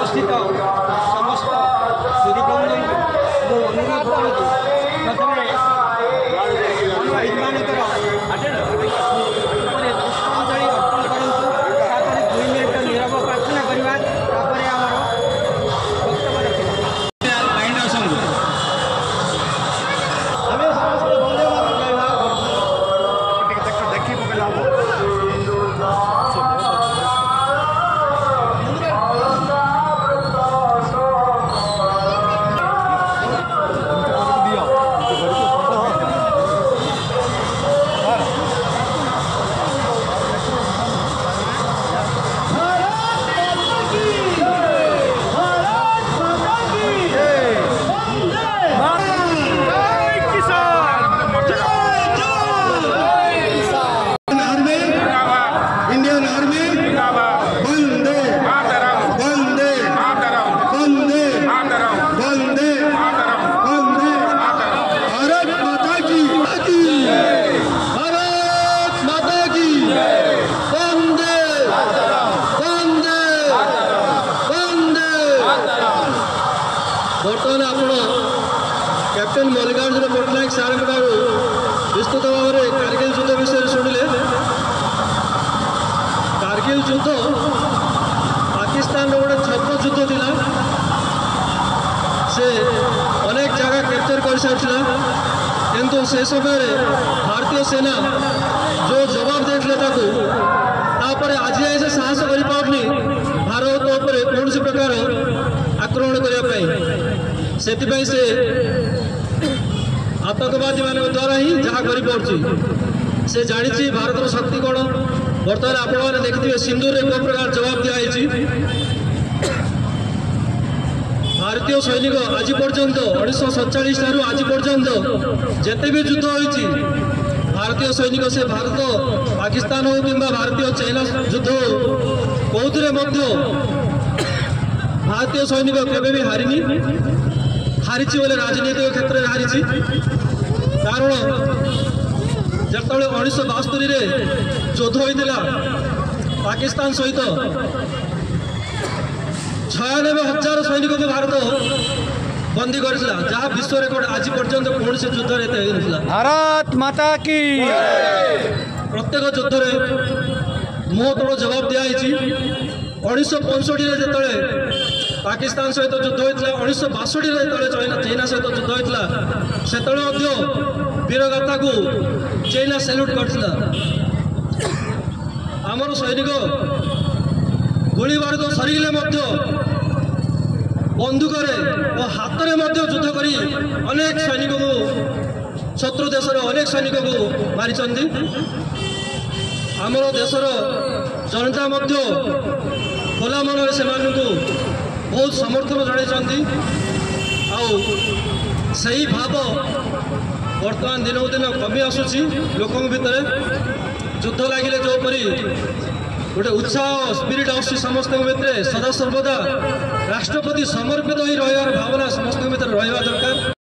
उपस्थित समस्त सूर्यबंधु को अनुरोध करूँ प्रथम मनोहितमानकर पुष्पांजलि अर्पण करूँ 2 मिनिट नीरव प्रार्थना करवा आमर वक्तव्य बर्तमान आप कैप्टेन मल्लिकार्जुन पट्टनायक सार विस्तृत भाव में कारगिल युद्ध विषय शुणिले। कारगिल युद्ध पाकिस्तान गोटे छद्म युद्ध थिला से अनेक जगह कैप्चर कर सारा किंतु से समय भारतीय सेना जो जवाब देते तापर आज से साहस कर पारनी भारत उपर कौन प्रकार आक्रमण करने से आतंकवादी मान द्वारा ही जहाँ कर से जानी भारत शक्ति कौन। बर्तमान आप देखिए सिंदूर में कौ प्रकार जवाब दिखाई भारतीय सैनिक आज पर्यंत 1947 ठार आज पर्यंत जिते भी युद्ध होती भारतीय सैनिक से भारत पाकिस्तान हो कि भारतीय चाइना युद्ध हो कौन भारतीय सैनिक केवे भी हारिनी हारी बोले राजनीतिक क्षेत्र में हारी कारण जो 1972 युद्ध होता पाकिस्तान सहित 96,000 सैनिक को भारत बंदी कर जहाँ विश्व रेकर्ड आज पर्यंत कौन से युद्ध भारत माता की प्रत्येक युद्ध में मुह तोड़ जवाब दिखाई 1965 जो पाकिस्तान सहित युद्ध होता 1962 जो चाइना सहित युद्ध होता से वीरगाथा को चाइना सैल्यूट करता आमर सैनिक गोली बारूद सरीगले बंदूक और हाथ में युद्ध कर अनेक सैनिक को शत्रु देशर अनेक सैनिक को मारी आमर देशर जनता खोला मन से बहुत समर्थन जन आई भाव बर्तमान दिनक दिन कमी आसूसी लोक भितर युद्ध लगे जोपरी गोटे उत्साह स्पिरिट आसूसी समस्त भितर सदा सर्वदा राष्ट्रपति समर्पित हो रही भावना समस्त भितर रहा दरकार।